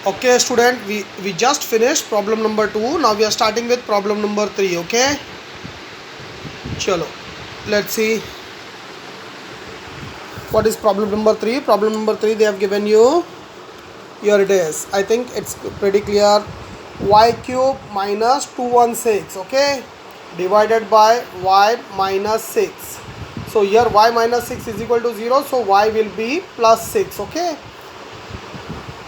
Okay, student, we just finished problem number 2. Now we are starting with problem number 3. Okay, chalo, let's see what is problem number 3. Problem number 3 they have given you. Here it is. I think it's pretty clear. Y cube minus 216. Okay, divided by y minus 6. So here y minus 6 is equal to 0. So y will be plus 6. Okay.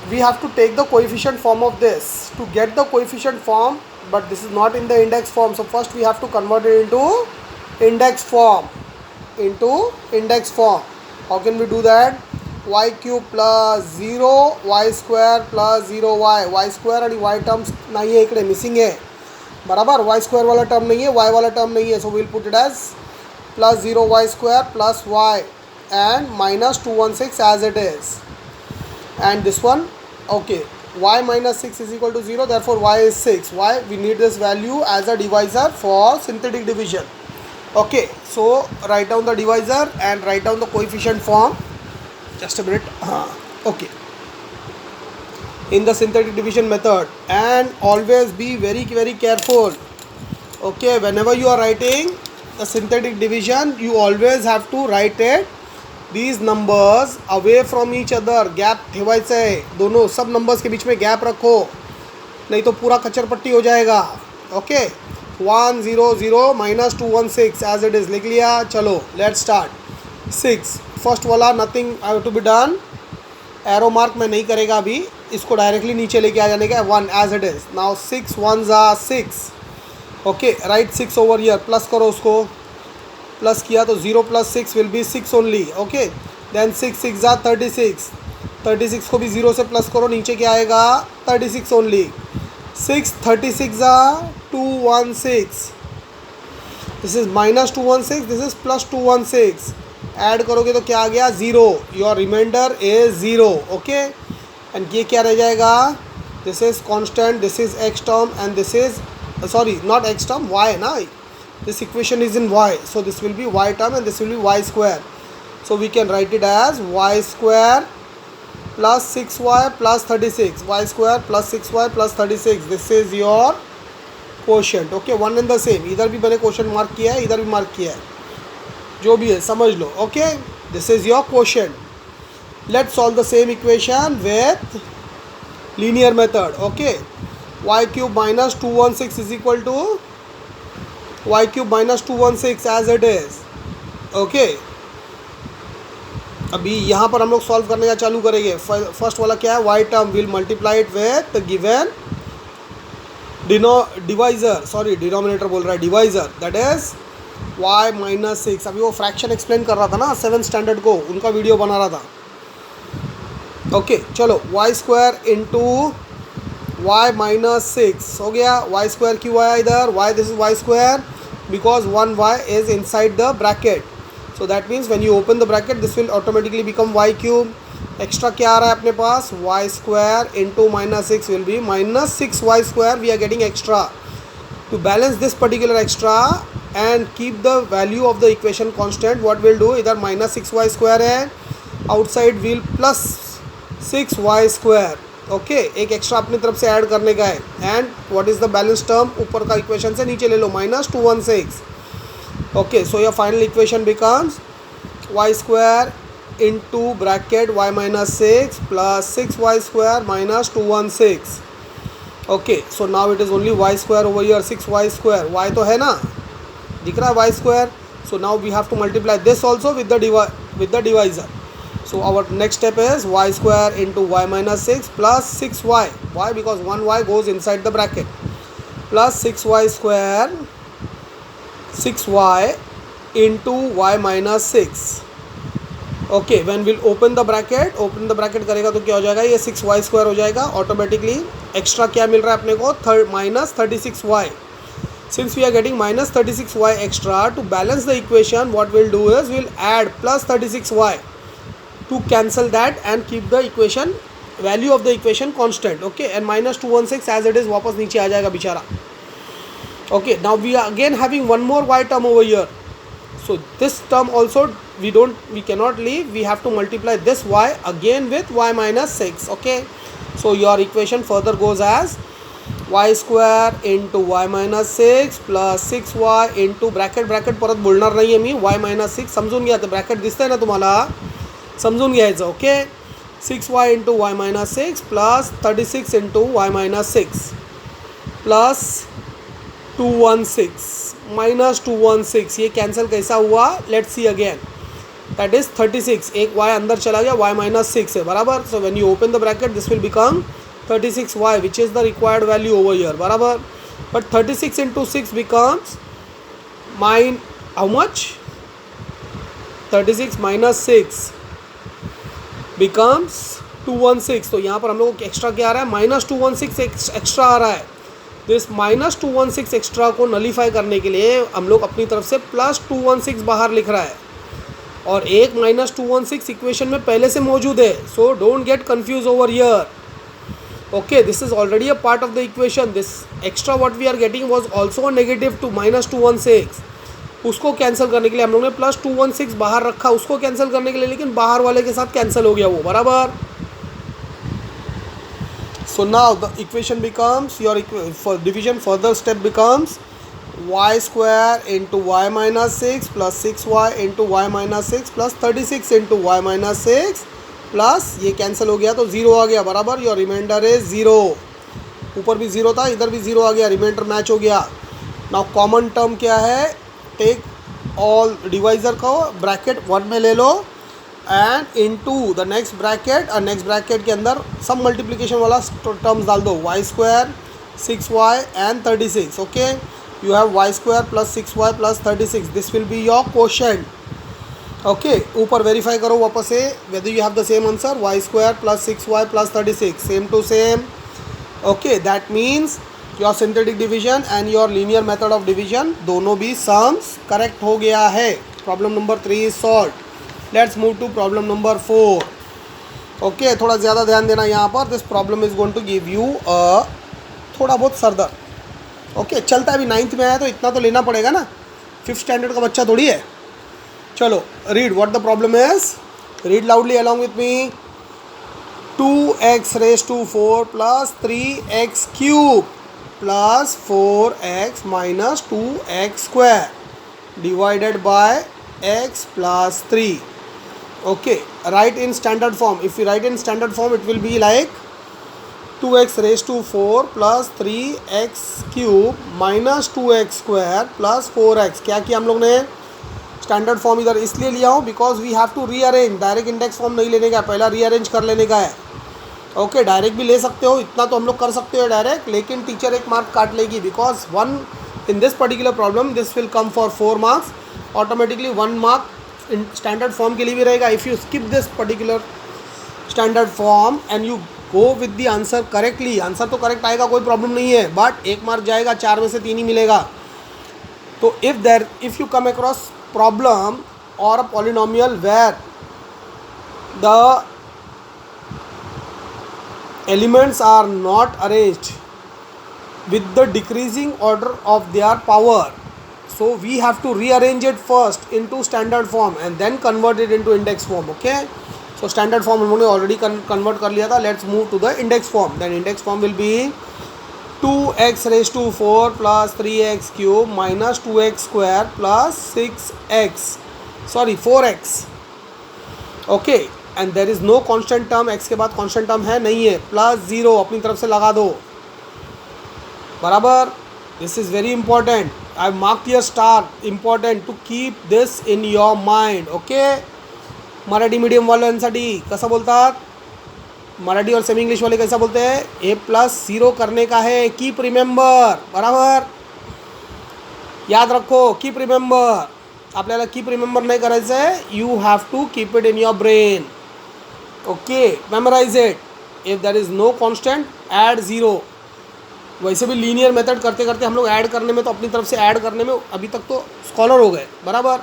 We have to take the coefficient form of this to get the coefficient form, but this is not in the index form. So first we have to convert it into index form. How can we do that? Y cube plus 0 y square plus 0 y square and y terms नहीं है इकडे missing है बराबर. y square वाला term नहीं है, y वाला term नहीं है. So we'll put it as plus 0 y square plus y and minus 216 as it is. And this one, okay, y minus 6 is equal to 0, therefore y is 6. Why? We need this value as a divisor for synthetic division. Okay, so write down the divisor and write down the coefficient form. Just a minute. Okay, in the synthetic division method, and always be very careful. Okay, whenever you are writing the synthetic division, you always have to write it these numbers away from each other. Gap ठेवायचं है, दोनों सब numbers के बीच में gap रखो, नहीं तो पूरा कचर पट्टी हो जाएगा. Okay, 1 0 0 minus 216 as it is लिख लिया. चलो लेट्स स्टार्ट. 6 फर्स्ट वाला nothing have to be done. Arrow mark में नहीं करेगा अभी, इसको डायरेक्टली नीचे लेके आ जाने का. 1 as it is. Now 6 1s are 6. Okay, right 6 over here. Plus करो उसको, प्लस किया तो 0 plus 6 will be 6 only. Okay, then 6 6 are 36. 36 को भी 0 से प्लस करो, नीचे क्या आएगा? 36 only. 6 36 are 216. This is minus 216, this is plus 216. Add करोगे तो क्या आ गया? 0. Your reminder is 0. Okay, and ये क्या रह जाएगा? This is constant, this is x term and this is sorry not X term, Y ना. This equation is in y, so this will be y term and this will be y square. So we can write it as y square plus 6y plus 36. Y square plus 6y plus 36. This is your quotient. Okay, one and the same. इधर भी मैंने quotient mark किया है, इधर भी mark किया है, जो भी है समझ लो. Okay, this is your quotient. Let's solve the same equation with linear method. Okay, y cube minus 216 is equal to y cube minus 216 as it is. Okay, अभी यहाँ पर हम लोग सॉल्व करने का चालू करेंगे. फर्स्ट वाला क्या है? y term will multiply it with the given divisor, sorry denominator बोल रहा है, divisor, that is y minus 6. अभी वो फ्रैक्शन एक्सप्लेन कर रहा था ना 7th स्टैंडर्ड को, उनका वीडियो बना रहा था. ओके, चलो y square into y minus 6 हो गया. y स्क्वायर क्यों आया इधर? y, this is y square because 1y is inside the bracket. So that means when you open the bracket, this will automatically become y cube. Extra क्या आ रहा है अपने पास? y square into minus 6 will be minus 6y square. We are getting extra. To balance this particular extra and keep the value of the equation constant, what we'll do, इधर minus 6y square है, outside we'll plus 6y square. Okay, एक extra अपनी तरफ से add करने का है. And what is the balance term? ऊपर का इक्वेशन से नीचे ले लो, minus 216. Okay, so your final equation becomes y square into bracket y minus 6 plus 6y square minus 216. Okay, so now it is only y square over here. 6y square, y तो है ना, दिख रहा है y square. So now we have to multiply this also with the divisor. So our next step is y square into y minus 6 plus 6y. Why? Because 1y goes inside the bracket. Plus 6y square, 6y into y minus 6. Okay, when we'll open the bracket करेगा तो क्या हो जाएगा? ये 6y square हो जाएगा automatically. Extra क्या मिल रहा है अपने को? minus 36y. Since we are getting minus 36y extra, to balance the equation, what we'll do is we'll add plus 36y. To cancel that and keep the equation value of the equation constant. Okay, and minus 216 as it is वापस नीचे आ जाएगा बेचारा. Okay, now we are again having one more y term over here. So this term also we cannot leave. We have to multiply this y again with y minus 6. Okay, So your equation further goes as y square into y minus 6 plus 6y into bracket परत बोलणार नाही आहे मी, y minus 6 समजून घ्या. ते bracket दिसतंय ना तुम्हाला, समजून घ्यायचं. Okay, 6y into y minus 6 plus 36 into y minus 6 plus 216 minus 216. ये कैंसिल कैसा हुआ, let's see again. That is 36. एक y अंदर चला गया, y minus 6 है बराबर. So when you open the bracket this will become 36y which is the required value over here बराबर. But 36 into 6 becomes mine how much? 36 minus 6 becomes 216. तो यहाँ पर हम लोग को एक्स्ट्रा क्या आ रहा है, माइनस 216 एक्स्ट्रा आ रहा है. दिस माइनस 216 एक्स्ट्रा को नलीफाई करने के लिए हम लोग अपनी तरफ से प्लस 216 बाहर लिख रहा है, और एक माइनस 216 इक्वेशन में पहले से मौजूद है. So don't get confuse over here. Okay, this is already a part of the equation. This extra what we are getting was also negative to minus 216. उसको कैंसिल करने के लिए हम लोग ने प्लस 216 बाहर रखा, उसको कैंसिल करने के लिए, लेकिन बाहर वाले के साथ कैंसिल हो गया वो बराबर. So now the equation becomes your for division further step becomes y square into y minus 6 plus 6y into y minus 6 plus 36 into y minus 6 plus ये कैंसिल हो गया तो 0 आ गया बराबर. Your reminder is 0. ऊपर भी 0 था, इधर भी 0 आ गया, रिमाइंडर मैच हो गया. नाउ कॉमन टर्म क्या है, टेक ऑल डिवाइजर को ब्रैकेट 1 में ले लो and into the next bracket, और नेक्स्ट ब्रैकेट के अंदर सब मल्टीप्लिकेशन वाला टर्म्स डाल दो. Y square 6y and 36. Okay, you have y square plus 6y plus 36. This will be your quotient. Okay, ऊपर वेरीफाई करो वापस से whether you have the same answer. Y square plus 6y plus 36 same to same. Okay, that means your synthetic division and your linear method of division दोनों भी sums correct हो गया है. Problem number 3 is solve. Let's move to problem number 4. Okay, थोड़ा ज़्यादा ध्यान देना यहाँ पर. This problem is going to give you थोड़ा बहुत सरदर. ओके, चलता है, अभी 9th में आया तो इतना तो लेना पड़ेगा ना, 5th स्टैंडर्ड का बच्चा थोड़ी है. चलो, read what the problem is. Read loudly along with me. 2x raised to 4 plus 3x cube plus 4x minus 2x square divided by x plus 3. Okay, write in standard form. If you write in standard form it will be like 2x raised to 4 plus 3x cube minus 2x square plus 4x. क्या किया हम लोग ने, standard form इधर इसलिए लिया हूँ because we have to rearrange. Direct index form नहीं लेने का, पहला रीअरेंज कर लेने का है. ओके, डायरेक्ट भी ले सकते हो, इतना तो हम लोग कर सकते हो डायरेक्ट, लेकिन टीचर एक मार्क काट लेगी because 1 in this particular problem this will come for 4 marks. Automatically 1 mark in standard form के लिए भी रहेगा. If you skip this particular standard form and you go with the answer correctly, answer तो correct आएगा, कोई problem नहीं है, but 1 mark जाएगा, 4 में से 3 ही मिलेगा. तो if you come across problem और a polynomial where the elements are not arranged with the decreasing order of their power, so we have to rearrange it first into standard form and then convert it into index form. Okay, so standard form हम लोगों ने already convert कर लिया था. Let's move to the index form. Then index form will be 2x raised to 4 plus 3x cube minus 2x square plus 4x. Okay, and there is no constant term. x के बाद constant term है नहीं है, plus 0 अपनी तरफ से लगा दो बराबर. This is very important. I mark your star. Important to keep this in your mind. Okay, Marathi medium वाल्यांसाठी कसं बोलतात, मराठी और सेमी इंग्लिश वाले कैसा बोलते हैं, a+0 करने का है. कीप रिमेंबर बराबर, याद रखो, कीप रिमेंबर. आपल्याला कीप रिमेंबर नाही करायचं आहे, you have to keep it in your brain. Okay, memorize it. If there is no constant add 0. वैसे भी लीनियर मेथड करते करते हम लोग ऐड करने में, तो अपनी तरफ से ऐड करने में अभी तक तो स्कॉलर हो गए बराबर.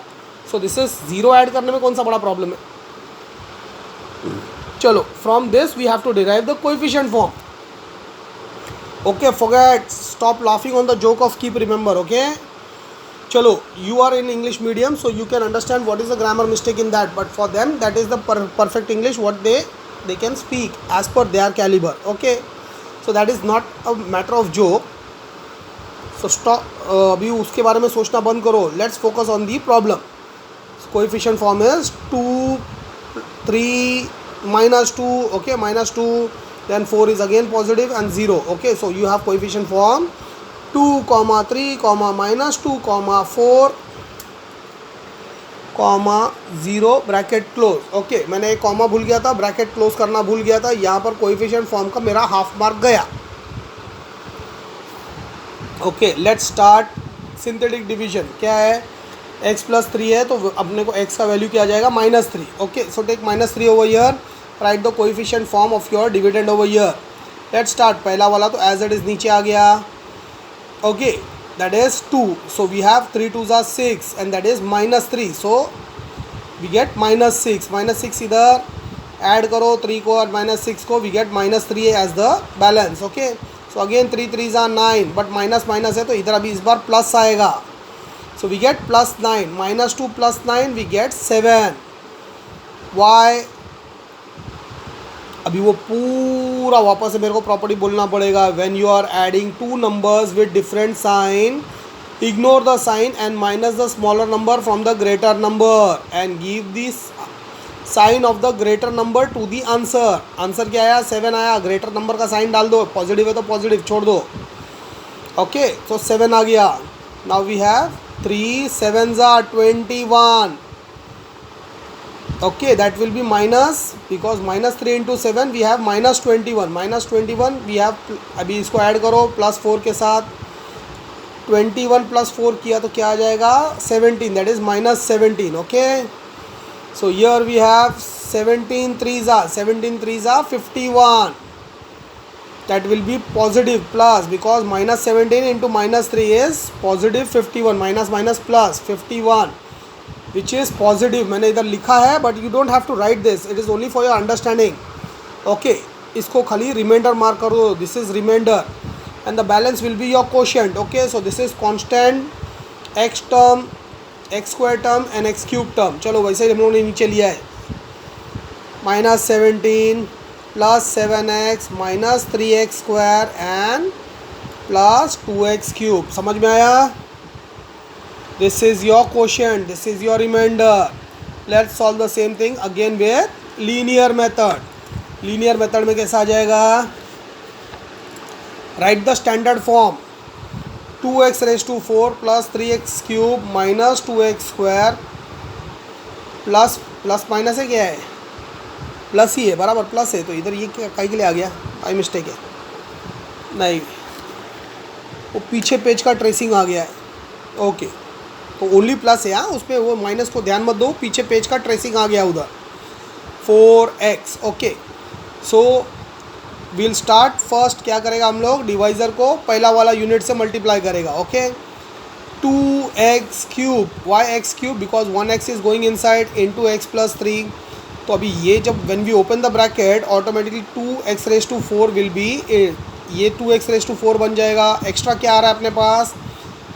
सो दिस इज 0 ऐड करने में कौन सा बड़ा प्रॉब्लम है. चलो, from this we have to derive the coefficient form. Okay, forget, stop laughing on the joke off keep remember. Okay, चलो, you are in English medium so you can understand what is the grammar mistake in that, but for them that is the perfect English what they they can speak as per their caliber. Okay, so that is not a matter of joke. So stop, अभी उसके बारे में सोचना बंद करो. Let's focus on the problem. Coefficient form is 2, 3, -2. Okay, -2, then 4 is again positive and 0. Okay, so you have coefficient form 2, 3, -2, 4, 0 bracket close. Okay, मैंने एक comma भूल गया था, ब्रैकेट क्लोज करना भूल गया था. यहाँ पर कोएफिशिएंट फॉर्म का मेरा हाफ मार्क गया. Okay, let's start synthetic division. क्या है, x + 3 है तो अपने को x का वैल्यू क्या आ जाएगा, -3. Okay, so take -3 over here, right the coefficient form of your dividend over here. Let's start. पहला वाला तो एज इट इज नीचे आ गया. Okay, that is 2. So we have 3 2s are 6 and that is -3. So we get -6. -6 इधर add करो 3 को और -6 को, we get -3 as the balance. Okay, so again 3 3s are 9 but minus है तो इधर अभी इस बार प्लस आएगा. So we get +9. -2 + 9 we get 7. Why? अभी वो पूरा वापस से मेरे को प्रॉपर्टी बोलना पड़ेगा. When you are adding two numbers with different sign, ignore the sign and minus the smaller number from the greater number and give this sign of the greater number to the answer. Answer क्या आया, 7 आया. Greater number का sign डाल दो, positive है तो positive छोड़ दो. ओके, सो 7 आ गया. Now we have 3 7s are 21. Okay, that will be minus, because -3 into 7 we have -21. -21 we have, अभी इसको ऐड करो +4 के साथ. 21 + 4 किया तो क्या आ जाएगा, 17. that is -17. Okay, so here we have 17 3s are 51. that will be positive plus, because -17 into -3 is positive 51. minus plus 51, which is positive. मैंने इधर लिखा है but you don't have to write this, it is only for your understanding. Okay, इसको खाली reminder mark कर दो. This is reminder and the balance will be your quotient. Okay, so this is constant x term, x square term and x cube term. चलो वैसे ही हम लोगों ने नीचे लिया है. -17 + 7x - 3x square and + 2x cube. समझ में आया? This is your quotient, this is your remainder. Let's solve the same thing again with linear method. Linear method में कैसा आ जाएगा, write the standard form. 2x⁴ + 3x cube - 2x square plus minus है, क्या है, plus ही है, बराबर plus है. तो इधर ये क्या काहे के लिए आ गया, बाई मिस्टेक है. नहीं, वो पीछे पेज का ट्रेसिंग आ गया है. ओके, तो ओनली प्लस है. हाँ, उस पर वो माइनस को ध्यान मत दो, पीछे पेज का ट्रेसिंग आ गया उधर. 4x. Okay, so will start. First क्या करेगा हम लोग, डिवाइज़र को पहला वाला यूनिट से मल्टीप्लाई करेगा. Okay, 2x³. Why x³, because 1x is going inside into x + 3. तो अभी ये जब when we open the bracket automatically 2x⁴ will be, ये 2x⁴ बन जाएगा. एक्स्ट्रा क्या आ रहा है अपने पास,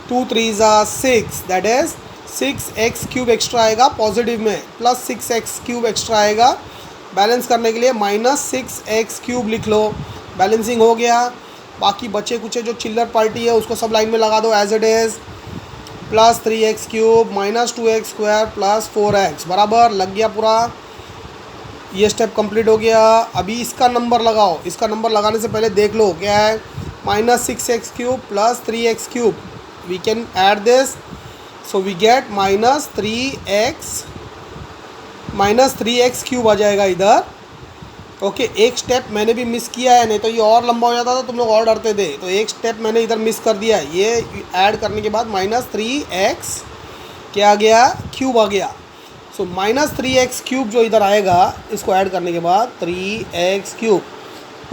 2 3s are 6, that is 6x³ extra आएगा पॉजिटिव में, प्लस 6x³ एक्स्ट्रा आएगा. बैलेंस करने के लिए -6x³ लिख लो. बैलेंसिंग हो गया. बाकी बचे कुछ जो चिल्लर पार्टी है उसको सब लाइन में लगा दो as it is. + 3x³ - 2x² + 4x, बराबर लग गया पूरा. ये स्टेप कंप्लीट हो गया. अभी इसका नंबर लगाओ. इसका नंबर लगाने से पहले देख लो क्या है, -6x³ + 3x³. We can add this, so we get -3x³ आ जाएगा इधर. ओके, एक स्टेप मैंने भी मिस किया है, नहीं तो ये और लंबा हो जाता था, तुम लोग और डरते थे. तो एक स्टेप मैंने इधर मिस कर दिया है. ये ऐड करने के बाद -3x क्या आ गया, क्यूब आ गया. सो -3x³ जो इधर आएगा, इसको ऐड करने के बाद 3x³,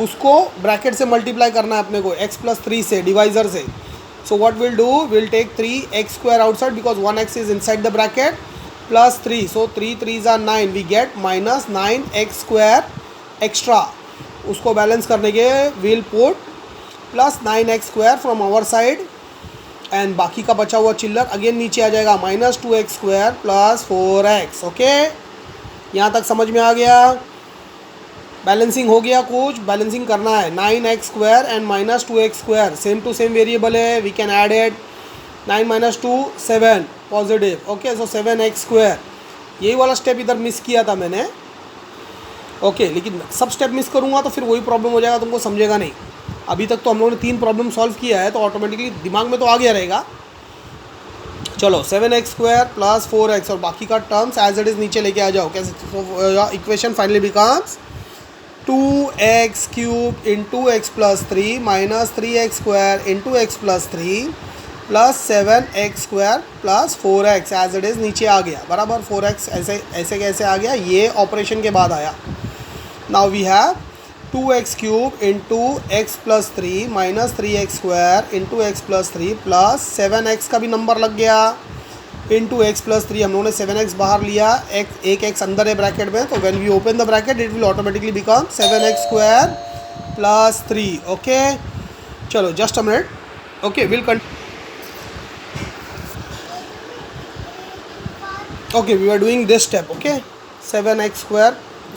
उसको ब्रैकेट से मल्टीप्लाई करना है अपने को x + 3 से, डिवाइज़र से. So what will do, will take 3x² outside because 1x is inside the bracket, + 3. So 3 3s are 9, we get -9x² extra. उसको बैलेंस करने के will put +9x² from our side and बाकी का बचा हुआ चिल्लर अगेन नीचे आ जाएगा, -2x² + 4x. ओके, यहाँ तक समझ में आ गया. बैलेंसिंग हो गया कुछ, बैलेंसिंग करना है। 9x² and -2x², same to same variable है, we can add it. 9 - 2 7 positive, okay. So 7x², यही वाला स्टेप इधर मिस किया था मैंने, ओके। लेकिन सब स्टेप मिस करूँगा तो फिर वही प्रॉब्लम हो जाएगा, तुमको समझेगा नहीं। अभी तक तो हम लोगों ने 3 प्रॉब्लम सॉल्व किया है, तो ऑटोमेटिकली दिमाग में तो आ गया रहेगा। चलो 7x² + 4x और बाकी का टर्म्स एज इट इज़ नीचे लेके आ जाओ। कैसे? तो equation finally becomes 2x³ × x + 3 - 3x² × x + 3 + 7x² + 4x as it is नीचे आ गया, बराबर। 4x ऐसे ऐसे कैसे आ गया? ये ऑपरेशन के बाद आया। Now we have 2x³ × x + 3 - 3x² × x + 3 + 7x का भी नंबर लग गया इंटू x + 3। हम लोगों ने 7x बाहर लिया, एक x अंदर है ब्रैकेट में, तो when we open the bracket it will automatically become 7x² + 3, okay. चलो just a minute, okay, will okay, we are doing this step, okay. 7x²,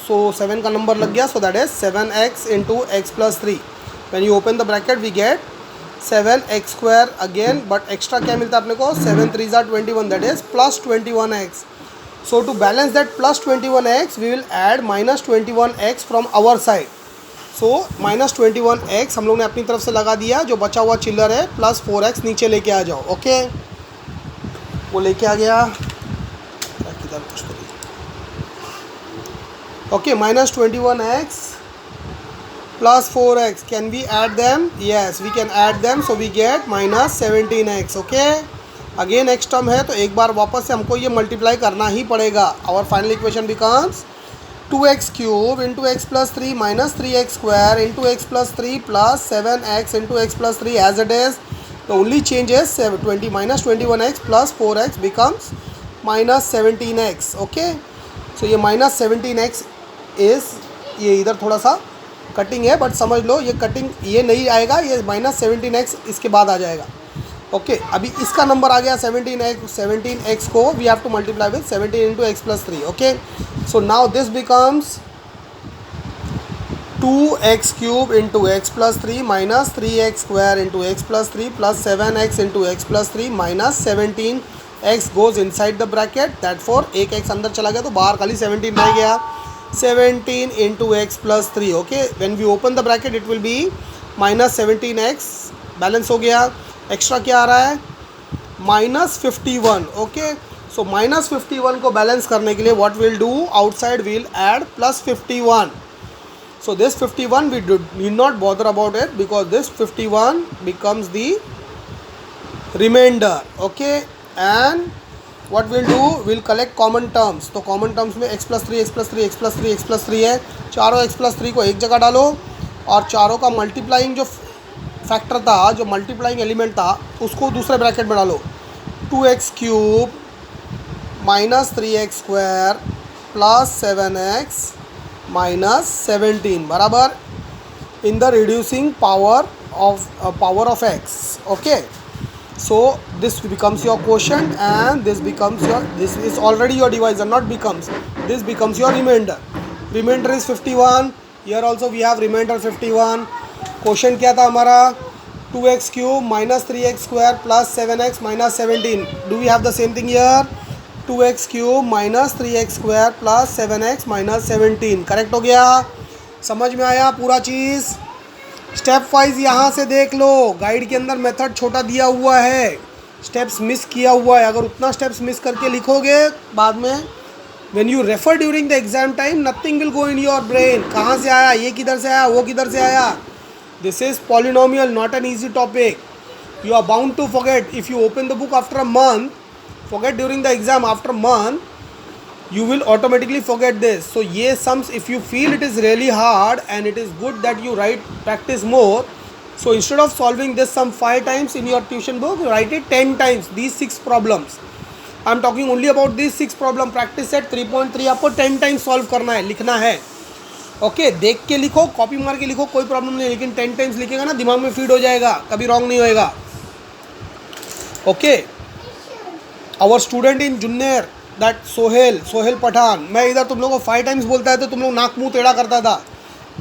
so 7 का नंबर लग गया, so that is 7x × x + 3। When you open the bracket we get 7x² again, but extra क्या मिलता है अपने को? 7 × 3 = 21, that is +21x। So to balance that +21x we will add -21x from our side. So -21x हम लोग ने अपनी तरफ से लगा दिया, जो बचा हुआ चिल्लर है +4x नीचे लेके आ जाओ, ओके। वो लेके आ गया, okay. -21x + 4x, can we add them? Yes, we can add them, so we get -17x, okay। Again next term है, तो एक बार वापस से हमको ये मल्टीप्लाई करना ही पड़ेगा। Our final equation becomes 2x³ × x + 3 - 3x² × x + 3 + 7x × x + 3 as it is. The only change is -21x + 4x becomes -17x, okay। so ये -17x इज़, ये इधर थोड़ा सा कटिंग है, बट समझ लो ये कटिंग ये नहीं आएगा, ये -17x इसके बाद आ जाएगा, ओके। अभी इसका नंबर आ गया 17x को we have to multiply with 17 × x + 3, okay. So now this becomes 2x³ × x + 3 - 3x² × x + 3 + 7x × x + 3 - 17x goes inside the bracket, therefore एक x अंदर चला गया तो बाहर खाली 17 रह गया। 17 × x + 3, okay. When we open the bracket it will be -17x, balance हो गया। एक्स्ट्रा क्या आ रहा है? -51, ओके। सो -51 को बैलेंस करने के लिए what will do? Outside will add +51। So this 51 we need not bother about it because this 51 becomes the remainder, okay। and what we'll do, we'll collect common terms। तो common terms में x + 3 x + 3 x + 3 x + 3 है, चारों x + 3 को एक जगह डालो और चारों का मल्टीप्लाइंग जो फैक्टर था, जो मल्टीप्लाइंग एलिमेंट था, उसको दूसरे ब्रैकेट में डालो। 2x³ - 3x² + 7x -17 बराबर in the reducing power of x, okay. So this becomes your quotient and this becomes your, this is already your divisor, not becomes, this becomes your reminder. Reminder is 51, here also we have reminder 51। Quotient क्या था हमारा? 2x³ - 3x² + 7x -17। Do we have the same thing here? 2x³ - 3x² + 7x -17, correct हो गया? समझ में आया पूरा चीज़? Step wise यहाँ से देख लो, गाइड के अंदर मेथड छोटा दिया हुआ है, स्टेप्स मिस किया हुआ है। अगर उतना स्टेप्स मिस करके लिखोगे बाद में when you refer during the exam time, nothing will go in your brain. कहाँ से आया, ये किधर से आया, वो किधर से आया? This is polynomial, not an easy topic. You are bound to forget if you open the book after a month, forget during the exam, after a month you will automatically forget this. So ye sums, if you feel it is really hard and it is good that you practice more, so instead of solving this sum 5 times in your tuition book, you write it 10 times, these 6 problems. I am talking only about these 6 problem। practice set 3.3 आपको 10 times solve करना है, लिखना है, okay. देख के लिखो, copy मार के लिखो, कोई प्रॉब्लम नहीं, लेकिन 10 टाइम्स लिखेगा ना दिमाग में फीड हो जाएगा, कभी रॉन्ग नहीं होएगा, okay. Our student in Junnar, that Sohail Pathan, मैं इधर तुम लोगों को 5 टाइम्स बोलता है तो तुम लोग नाक मुंह टेढ़ा करता था,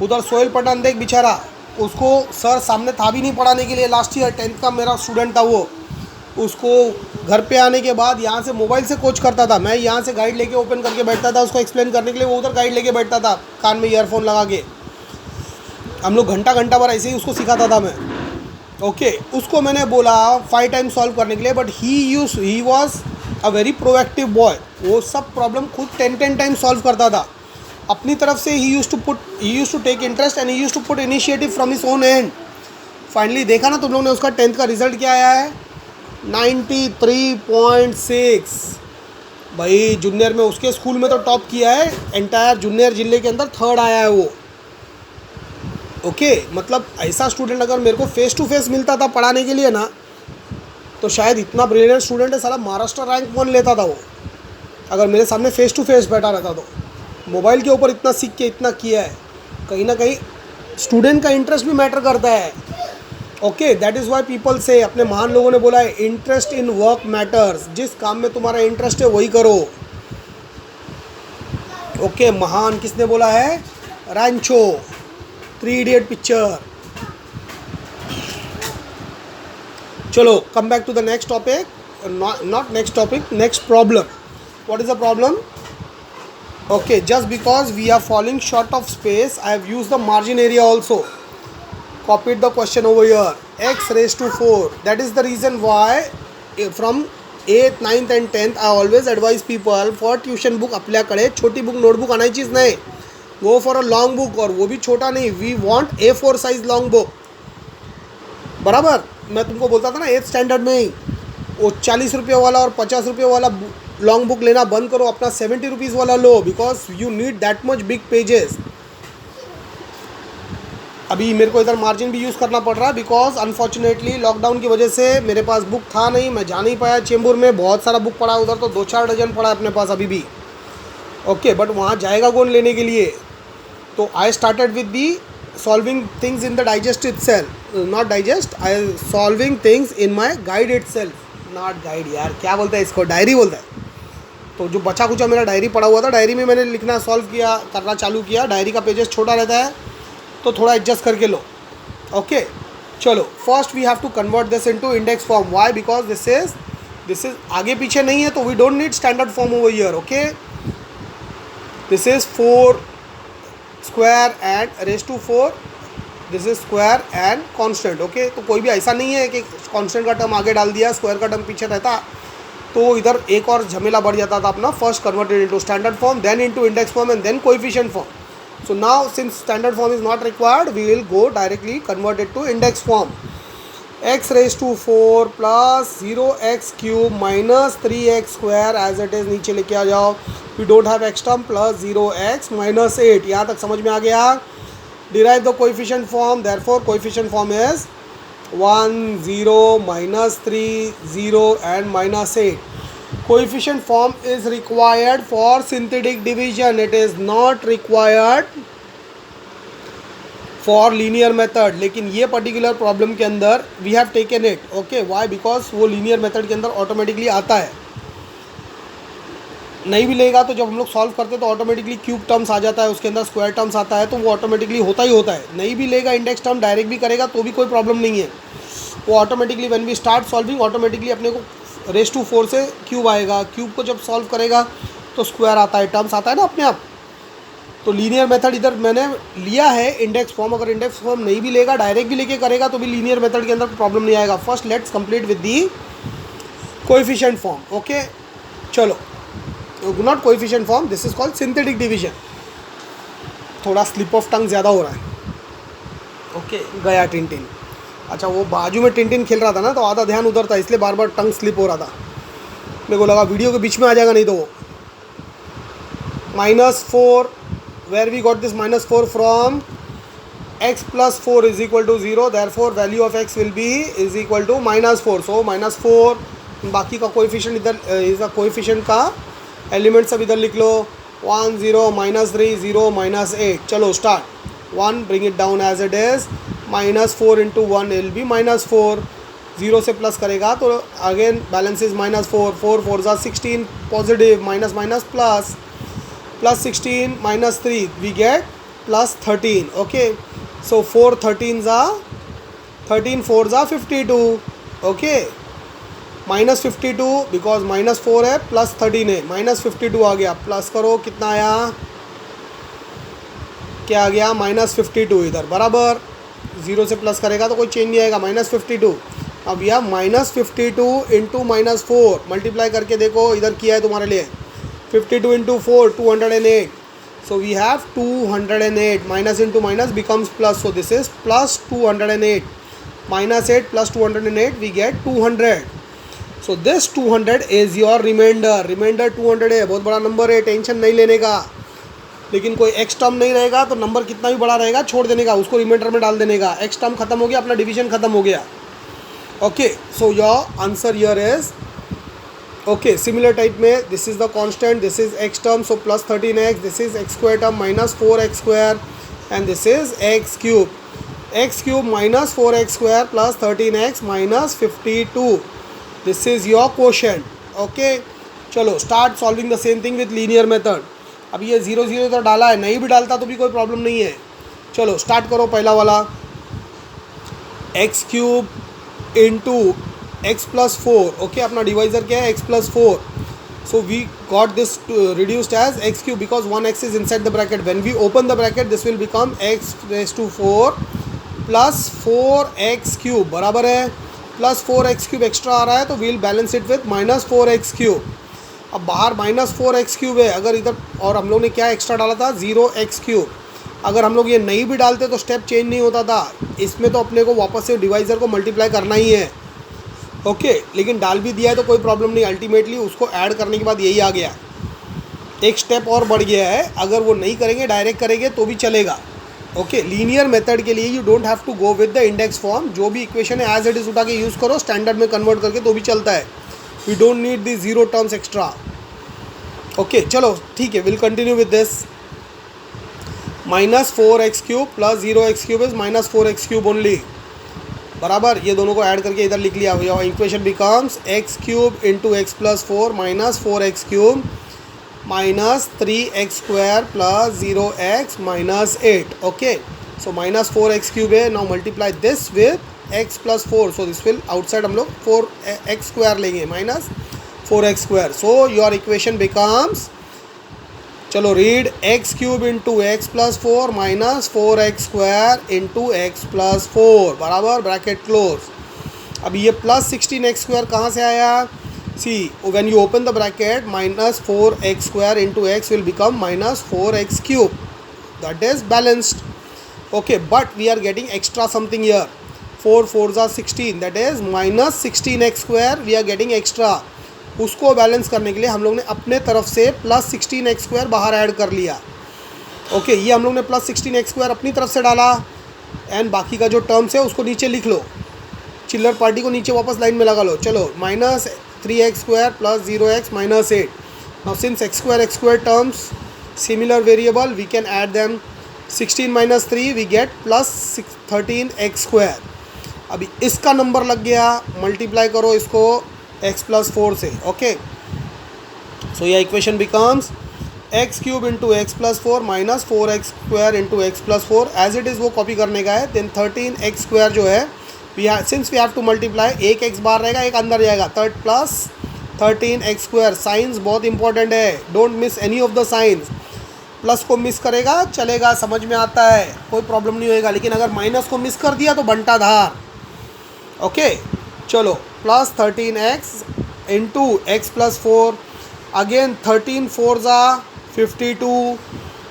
उधर सोहेल पठान देख बेचारा, उसको सर सामने था भी नहीं पढ़ाने के लिए। लास्ट ईयर 10th का मेरा स्टूडेंट था वो, उसको घर पे आने के बाद यहाँ से मोबाइल से कोच करता था। मैं यहाँ से गाइड लेके ओपन करके बैठता था उसको एक्सप्लेन करने के लिए, वो उधर गाइड लेके बैठता था कान में ईयरफोन लगा के। हम लोग घंटा घंटा भर ऐसे ही उसको सिखाता था मैं। ओके, उसको मैंने बोला 5 टाइम सॉल्व करने के लिए, but he was a very proactive boy. वो सब प्रॉब्लम खुद 10 टाइम सॉल्व करता था अपनी तरफ से। He used to take interest and he used to put initiative from his own end. Finally देखा ना तुम लोगों ने, उसका 10th का रिजल्ट क्या आया है, 93.6। भाई जूनियर में उसके स्कूल में तो टॉप किया है, एंटायर जूनियर जिले के अंदर 3rd आया है वो। ओके, मतलब ऐसा स्टूडेंट अगर मेरे को फेस टू फेस मिलता था पढ़ाने के लिए ना, तो शायद इतना ब्रिलियंट स्टूडेंट है साला महाराष्ट्र रैंक 1 लेता था वो, अगर मेरे सामने फेस टू फेस बैठा रहता तो। मोबाइल के ऊपर इतना सीख के इतना किया है, कहीं ना कहीं स्टूडेंट का इंटरेस्ट भी मैटर करता है। Okay, that is why people से, अपने महान लोगों ने बोला है इंटरेस्ट इन वर्क मैटर्स। जिस काम में तुम्हारा इंटरेस्ट है वही करो। ओके, महान किसने बोला है, रैंचो, 3 इडियट पिक्चर। चलो come back to the next topic, not next topic, next problem. What is the problem? Okay, just because we are falling short of space, I have used the margin area also, copied the question over here, x raised to 4. That is the reason why from 8th, 9th and 10th I always advise people for tuition book आपल्याकडे छोटी book notebook आणायचीच नाही, go for a long book, और वो भी छोटा नहीं, we want A4 size long book। बराबर, मैं तुमको बोलता था ना 8th स्टैंडर्ड में ही वो 40 रुपये वाला और 50 रुपये वाला लॉन्ग बुक लेना बंद करो, अपना 70 रुपीज़ वाला लो, because you need that much big pages. अभी मेरे को इधर मार्जिन भी यूज़ करना पड़ रहा है, बिकॉज अनफॉर्चुनेटली लॉकडाउन की वजह से मेरे पास बुक था नहीं, मैं जा नहीं पाया चेंबूर में। बहुत सारा बुक पड़ा उधर, तो 2-4 डजन पड़ा है अपने पास अभी भी। ओके, बट वहाँ जाएगा कौन लेने के लिए? तो I started with the solving things in the digest itself, not digest, I solving things in my guide itself, not guide यार, क्या बोलता है इसको, डायरी बोलता है। तो जो बचा कुचा मेरा डायरी पड़ा हुआ था, डायरी में मैंने लिखना सॉल्व किया, करना चालू किया। डायरी का पेजेस छोटा रहता है तो थोड़ा एडजस्ट करके लो। ओके, चलो first we have to convert this into index form. Why? Because this is आगे पीछे नहीं है, तो we don't need standard form over here. Okay, this is 4 square and raise to 4, this is square and constant. Okay, तो कोई भी ऐसा नहीं है कि कांस्टेंट का टर्म आगे डाल दिया, स्क्वायर का टर्म पीछे रहता, तो इधर एक और झमेला बढ़ जाता था अपना। First converted into standard form, then into index form and then coefficient form. So now since standard form is not required, we will go directly convert it to index form. X raised to 4 plus 0x cube minus 3x square as it is, नीचे लेके आ जाओ। We don't have x term, plus 0x minus 8। यहाँ तक समझ में आ गया? Derive the coefficient form, therefore coefficient form is 1 0 minus 3 0 and minus 8। Coefficient form is required for synthetic division, it is not required for linear method। लेकिन ये particular problem के अंदर we have taken it। Okay, why? because वो linear method के अंदर automatically आता है। नहीं भी लेगा तो जब हम लोग सॉल्व करते हैं तो ऑटोमेटिकली क्यूब टर्म्स आ जाता है, उसके अंदर स्क्वायर टर्म्स आता है, तो वो ऑटोमेटिकली होता ही होता है। नहीं भी लेगा इंडेक्स टर्म, डायरेक्ट भी करेगा तो भी कोई प्रॉब्लम नहीं है। वो automatically when we start solving, automatically अपने को रेज टू 4 से क्यूब आएगा, क्यूब को जब सॉल्व करेगा तो स्क्वायर आता है, टर्म्स आता है ना अपने आप। तो लीनियर मेथड इधर मैंने लिया है इंडेक्स फॉर्म। अगर इंडेक्स फॉर्म नहीं भी लेगा, डायरेक्ट भी लेके करेगा तो भी लीनियर मेथड के अंदर प्रॉब्लम नहीं आएगा। First let's complete with the coefficient form. Okay, चलो, not coefficient form, this is called synthetic division. थोड़ा स्लिप ऑफ टंग ज़्यादा हो रहा है। ओके, गया टिनटिन। अच्छा, वो बाजू में टिनटिन खेल रहा था ना, तो आधा ध्यान उधर था, इसलिए बार बार टंग स्लिप हो रहा था। मेरे को लगा वीडियो के बीच में आ जाएगा, नहीं तो वो -4, where we got this -4 from? x plus 4 is equal to 0, therefore value of x will be is equal to -4। so -4, बाकी का कोएफिशिएंट इधर इज द कोएफिशिएंट का एलिमेंट सब इधर लिख लो, 1 0 -3 0 -8। चलो start, 1 bring it down as it is, -4 into 1 will be -4, 0 से plus करेगा तो अगेन बैलेंस इज -4, 4 4 ज़ा 16, positive, minus minus plus, +16 -3 we get plus 13. Okay, so 4 13s are 13 4s are 52. Okay, minus 52 because minus 4 है plus 13 है, minus 52 आ गया. Plus करो, कितना आया, क्या आ गया, माइनस 52 इधर बराबर. ज़ीरो से प्लस करेगा तो कोई चेंज नहीं आएगा, माइनस 52. अब यह माइनस 52 इंटू माइनस 4 मल्टीप्लाई करके देखो, इधर किया है तुम्हारे लिए. 52 into 4 208. So we have 208. Minus into minus becomes plus, so this is plus 208. Minus 8 plus 208 we get 200. So this 200 is your reminder. Reminder 200 है, बहुत बड़ा नंबर है, टेंशन नहीं लेने का. लेकिन कोई एक्स टर्म नहीं रहेगा तो नंबर कितना भी बड़ा रहेगा छोड़ देने का, उसको रिमाइंडर में डाल देने का. एक्स टर्म खत्म हो गया, अपना डिवीजन खत्म हो गया. Okay, so your answer here is okay. Similar type में this is the constant, this is x term, so plus 13x, this is x square term minus 4x square and this is x cube. X cube minus 4x square plus 13x minus 52. This is your quotient. Okay, चलो start solving the same thing with linear method. अब ये 0 0 तो डाला है, नहीं भी डालता तो भी कोई प्रॉब्लम नहीं है. चलो स्टार्ट करो. पहला वाला x cube into x plus 4. Okay, अपना डिवाइजर क्या है, x plus 4. So we got this reduced as x cube because one x is inside the bracket. When we open the bracket this will become x raise to 4 plus 4x cube बराबर है. Plus 4x cube extra आ रहा है तो we'll balance it with minus 4x cube. अब बाहर minus 4x cube है, अगर इधर, और हम लोग ने क्या एक्स्ट्रा डाला था, 0x क्यूब. अगर हम लोग ये नहीं भी डालते तो स्टेप चेंज नहीं होता था. इसमें तो अपने को वापस से डिवाइज़र को मल्टीप्लाई करना ही है. ओके, लेकिन डाल भी दिया है तो कोई प्रॉब्लम नहीं. अल्टीमेटली उसको ऐड करने के बाद यही आ गया, एक स्टेप और बढ़ गया है. अगर वो नहीं करेंगे, डायरेक्ट करेंगे तो भी चलेगा. ओके, लीनियर मेथड के लिए you don't have to go with the index form. जो भी इक्वेशन है एज इट इज़ उठा के यूज़ करो, स्टैंडर्ड में कन्वर्ट करके तो भी चलता है. We don't need the zero terms extra. Okay, चलो ठीक है, will continue with this. Minus 4x cube plus 0x cube is minus 4x cube only बराबर. ये दोनों को ऐड करके इधर लिख लिया. Your equation becomes x cube into x plus 4 minus 4x cube minus 3x square plus 0x minus 8. Okay, so minus 4x cube है. Now multiply this with x plus 4. So this will outside हम लोग 4x square लेंगे minus 4x square. So your equation becomes, चलो read, x cube into x plus 4 minus 4x square into x plus 4 बराबर bracket close. अब ये plus 16x square कहाँ से आया, see when you open the bracket minus 4x square into x will become minus 4x cube. That is balanced. Okay, but we are getting extra something here. 4 4s are 16, that is minus 16x square we are getting extra. उसको balance करने के लिए हम लोग ने अपने तरफ से प्लस 16x स्क्वायर बाहर ऐड कर लिया. ओके, ये हम लोग ने प्लस 16x स्क्वायर अपनी तरफ से डाला एंड बाकी का जो टर्म्स है उसको नीचे लिख लो. चिल्लर पार्टी को नीचे वापस लाइन में लगा लो. चलो, minus 3x square plus 0x minus 8. Now since x square terms similar variable we can add them. 16 minus 3 we get plus 13x square. अभी इसका नंबर लग गया, मल्टीप्लाई करो इसको x प्लस 4 से. ओके, सो यह equation becomes x cube into x plus 4 minus 4x square into x plus 4. As it is वो copy करने का है. देन 13x स्क्वायर जो है, since we have to multiply, एक x बाहर रहेगा, एक अंदर जाएगा. Plus 13x square. साइंस बहुत इंपॉर्टेंट है, don't miss any of the signs. Plus को मिस करेगा चलेगा, समझ में आता है, कोई प्रॉब्लम नहीं होएगा. लेकिन अगर माइनस को मिस कर दिया तो बंटा धार. ओके, चलो, plus 13x into x plus 4. Again 13 4 ज़ा 52.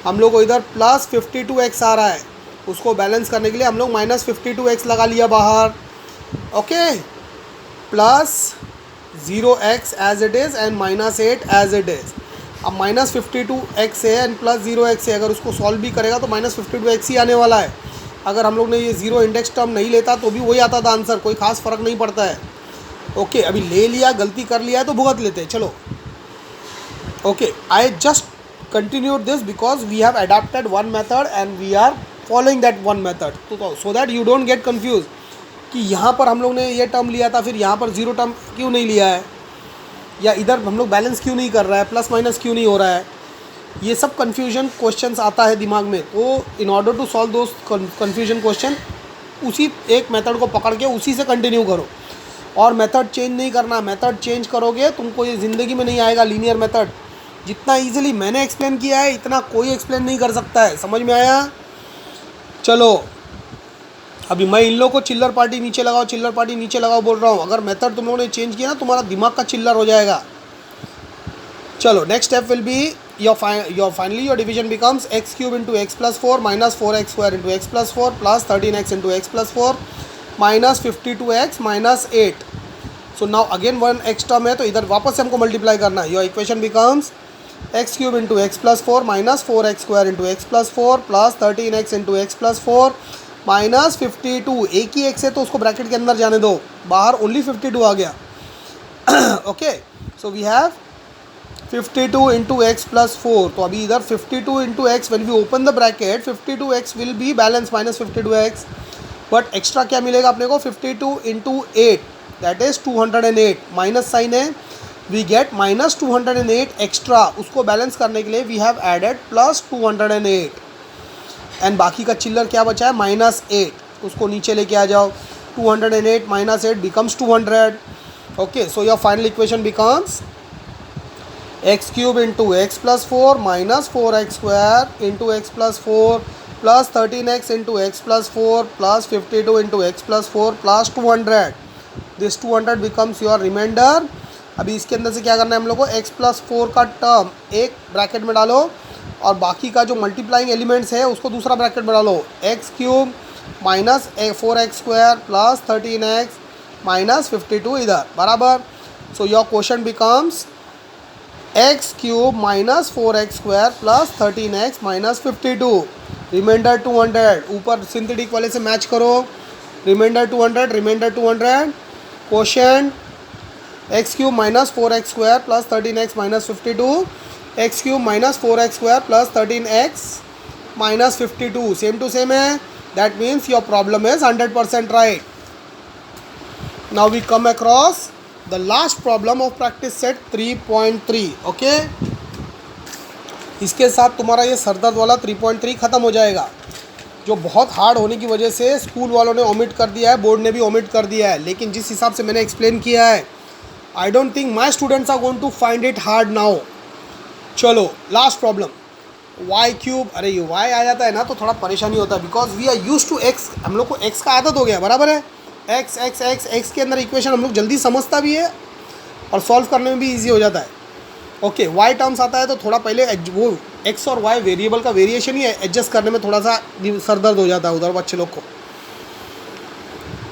हम लोग को इधर प्लस 52x आ रहा है, उसको बैलेंस करने के लिए हम लोग माइनस 52x लगा लिया बाहर. Okay, plus 0x as it is and minus 8 as it is. अब माइनस 52x है एंड प्लस 0x है, अगर उसको सॉल्व भी करेगा तो माइनस 52x ही आने वाला है. अगर हम लोग ने ये ज़ीरो इंडेक्स टर्म नहीं लेता तो भी वही आता था आंसर, कोई खास फ़र्क नहीं पड़ता है. ओके, अभी ले लिया, गलती कर लिया है तो भुगत लेते हैं. चलो, okay, I just continued this because we have adapted one method and we are following that one method, तो so that you don't get confuse कि यहाँ पर हम लोग ने ये टर्म लिया था, फिर यहाँ पर ज़ीरो टर्म क्यों नहीं लिया है, या इधर हम लोग बैलेंस क्यों नहीं कर रहा है, प्लस माइनस क्यों नहीं हो रहा है. ये सब कन्फ्यूजन क्वेश्चंस आता है दिमाग में, तो in order to solve those confusion question उसी एक मेथड को पकड़ के उसी से कंटिन्यू करो, और मेथड चेंज नहीं करना। मेथड चेंज करोगे तुमको ये ज़िंदगी में नहीं आएगा लीनियर मेथड। जितना ईजिली मैंने एक्सप्लेन किया है इतना कोई एक्सप्लेन नहीं कर सकता है। समझ में आया? चलो अभी मैं इन लोगों को चिल्लर पार्टी नीचे लगाओ, चिल्लर पार्टी नीचे लगाओ बोल रहा हूँ। अगर मेथड तुम लोगों ने चेंज किया ना तुम्हारा दिमाग का चिल्लर हो जाएगा। चलो next step will be finally your division becomes x cube into x plus 4 minus 4x square into x plus 4 plus 13x into x plus 4 minus 52x minus 8। So now again one x term है तो इधर वापस से हमको multiply करना है। Your equation becomes x cube into x plus 4 minus 4x square into x plus 4 plus 13x into x plus 4 minus 52। एक ही x है तो उसको ब्रैकेट के अंदर जाने दो, बाहर ओनली 52 आ गया। Okay so we have 52 into x plus 4। तो अभी इधर 52 into x when we open the bracket 52x will be balance minus 52x, but extra क्या मिलेगा अपने को 52 into 8 that is 208। Minus sign है, वी गेट माइनस 208 एक्स्ट्रा। उसको balance करने के लिए we have added plus 208 and बाकी का चिल्लर क्या बचा है माइनस 8। उसको नीचे लेके आ जाओ, 208 minus 8 becomes 200। Okay so your final equation becomes x cube into x plus 4 minus 4x square into x plus 4 plus 13x into x plus 4 plus 52 into x plus 4 plus 200। This 200 becomes your reminder. अभी इसके अंदर से क्या करना है हम लोग को, x प्लस 4 का टर्म एक ब्रैकेट में डालो और बाकी का जो मल्टीप्लाइंग एलिमेंट्स है उसको दूसरा ब्रैकेट में डालो। X cube minus 4x square plus 13x minus 52 इधर बराबर। So your question becomes x cube minus 4x square plus 13x minus 52, reminder 200। ऊपर सिंथेटिक वाले से मैच करो, reminder 200, reminder 200। Question x cube minus 4x square plus 13x minus 52, x cube minus 4x square plus 13x minus 52 same to same है। That means your problem is 100% right. Now we come across the last problem of practice set 3.3। Okay इसके साथ तुम्हारा ये सरदर्द वाला 3.3 ख़त्म हो जाएगा, जो बहुत हार्ड होने की वजह से स्कूल वालों ने ओमिट कर दिया है, बोर्ड ने भी ओमिट कर दिया है। लेकिन जिस हिसाब से मैंने एक्सप्लेन किया है I don't think my students are going to find it hard now. चलो लास्ट प्रॉब्लम वाई क्यूब। अरे ये वाई आ जाता है ना तो थोड़ा परेशानी होता है, because we are use to x. हम लोग को एक्स का आदत हो गया, बराबर है। एक्स एक्स एक्स एक्स के अंदर इक्वेशन हम लोग जल्दी समझता भी है और सॉल्व करने में भी इजी हो जाता है। ओके वाई टर्म्स आता है तो थोड़ा पहले वो एक्स और वाई वेरिएबल का वेरिएशन ही एडजस्ट करने में थोड़ा सा सरदर्द हो जाता है उधर बच्चे लोग को।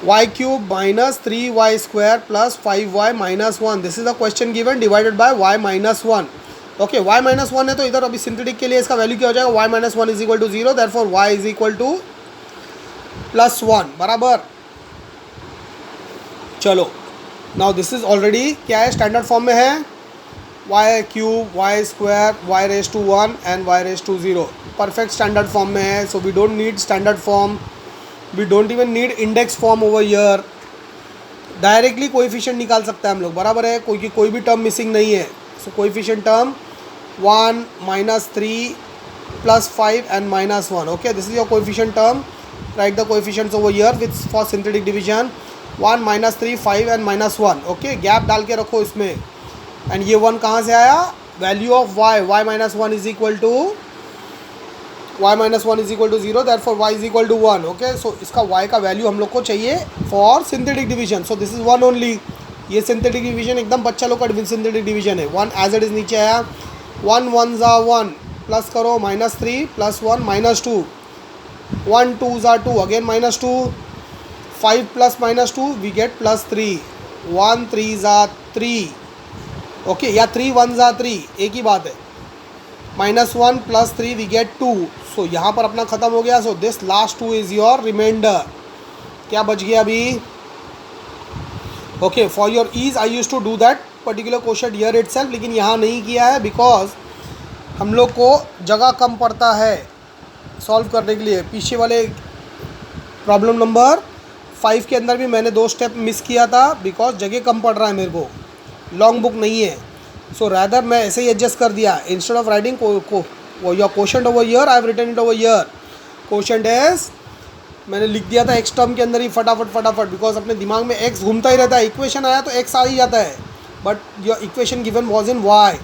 Y cube minus 3y square plus 5y minus 1, this is the question given, divided by y minus 1। Okay y minus 1 है तो इधर अभी सिंथेटिक के लिए इसका वैल्यू क्या हो जाएगा, y minus 1 is equal to 0, therefore y is equal to plus 1 बराबर। चलो नाउ दिस इज ऑलरेडी क्या है, स्टैंडर्ड फॉर्म में है, y cube y square y raise to 1 and y raise to 0 perfect standard form में है। So we don't need standard form, we don't even need index form over here. Directly coefficient निकाल सकते हैं हम लोग, बराबर है। कोई भी टर्म मिसिंग नहीं है। So coefficient term 1 minus 3 plus 5 and minus 1। Okay this is your coefficient term, right the coefficients over here with for synthetic division 1 minus 3 5 and minus 1। Okay gap डाल के रखो इसमें। एंड ये 1 कहाँ से आया, value of y, y minus 1 is equal to y minus 1 is equal to 0, therefore y is equal to 1। Okay so इसका y का वैल्यू हम लोग को चाहिए for synthetic division. So this is 1 only. ये सिंथेटिक डिवीजन एकदम बच्चा लोग का सिंथेटिक डिवीजन है। 1 एज इट इज नीचे आया, 1 1 ज़ा 1 प्लस करो माइनस 3 प्लस 1 माइनस 2, 1 2 ज़ा 2 again minus 2, 5 plus minus 2 we get plus 3, 1 3 ज़ा 3। ओके या 3 1 ज़ा 3 एक ही बात है, minus 1 plus 3 we get 2। So यहाँ पर अपना ख़त्म हो गया। So this last 2 is your reminder. क्या बच गया अभी, okay for your ease I use to do that particular question here itself, लेकिन यहाँ नहीं किया है बिकॉज हम लोग को जगह कम पड़ता है सॉल्व करने के लिए। पीछे वाले प्रॉब्लम नंबर 5 के अंदर भी मैंने 2 स्टेप मिस किया था बिकॉज जगह कम पड़ रहा है मेरे को, लॉन्ग बुक नहीं है। सो रैदर मैं ऐसे ही एडजस्ट कर दिया, instead of writing your quotient over here I have written it over here. Quotient is मैंने लिख दिया था एक्स टर्म के अंदर ही फटाफट, बिकॉज अपने दिमाग में एक्स घूमता ही रहता है. इक्वेशन आया तो एक्स आ ही जाता है, but your equation given was in y.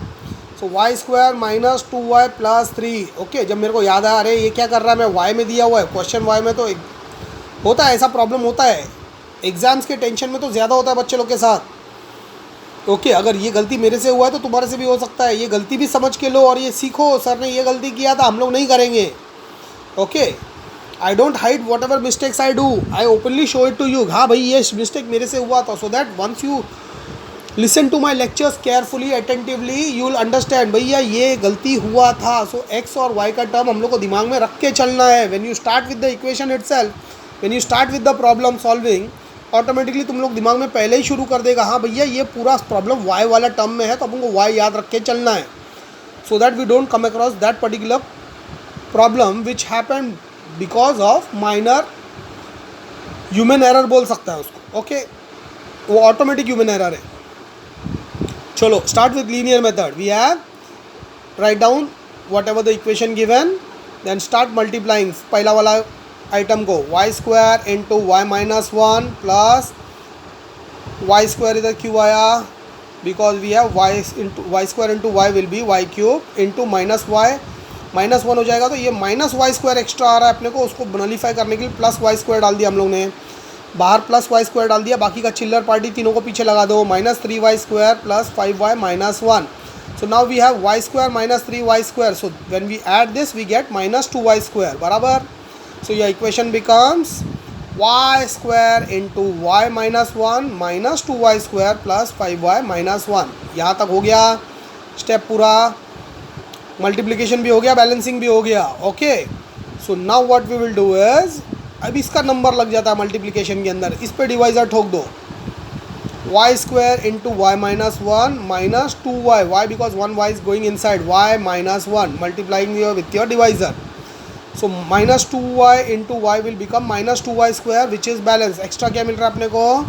So y square minus 2y plus 3. Okay, जब मेरे को याद आया अरे ये क्या कर रहा है, मैं वाई में दिया हुआ है, क्वेश्चन वाई में, तो होता है ऐसा प्रॉब्लम होता है. एग्जाम्स के टेंशन में तो ज़्यादा होता है बच्चे लोग के साथ. ओके, अगर ये गलती मेरे से हुआ है तो तुम्हारे से भी हो सकता है. ये गलती भी समझ के लो और ये सीखो, सर ने ये गलती किया था, हम लोग नहीं करेंगे. Okay, I don't hide whatever mistakes I do, I openly show it to you. हाँ भाई ये मिस्टेक मेरे से हुआ था, so that once you listen to my lectures carefully attentively you will understand भैया ये गलती हुआ था. सो एक्स और वाई का टर्म हम लोग को दिमाग में रख के चलना है. When you start with the equation itself, when you start with the problem solving, automatically तुम लोग दिमाग में पहले ही शुरू कर देगा, हाँ भैया ये पूरा प्रॉब्लम वाई वाला टर्म में है, तो अपन को वाई याद रख के चलना है. So that we don't come across that particular problem which happen because of minor human error बोल सकता है उसको. ओके, वो ऑटोमेटिक ह्यूमन एरर है. चलो start with linear method. We have write down whatever the equation given, then start multiplying. पहला वाला item को y square into y minus 1 plus y square इधर क्यों आया, because we have y square into y will be y cube into minus y, minus 1 हो जाएगा. तो ये माइनस वाई स्क्वायर एक्स्ट्रा आ रहा है अपने को, उसको नलीफाई करने के लिए प्लस वाई स्क्वायर डाल दिया हम लोग ने. बाहर प्लस वाई स्क्वायर डाल दिया, बाकी का चिल्लर पार्टी तीनों को पीछे लगा दो. Minus 3y square plus 5y minus 1. So now we have y square minus 3y square. So when we add this we get minus 2y square. बराबर. So your equation becomes y square into y minus 1 minus 2y square plus 5y minus 1. यहाँ तक हो गया step पूरा. Multiplication भी हो गया, balancing भी हो गया. Okay, so now what we will do is, अब इसका नंबर लग जाता है मल्टीप्लिकेशन के अंदर, इस पे डिवाइज़र ठोक दो. Y square into y minus 1 minus 2y, y because 1y is going inside, y minus 1 multiplying with your divisor. So minus 2y into y will become minus 2y square which is balance. Extra क्या मिल रहा है अपने को,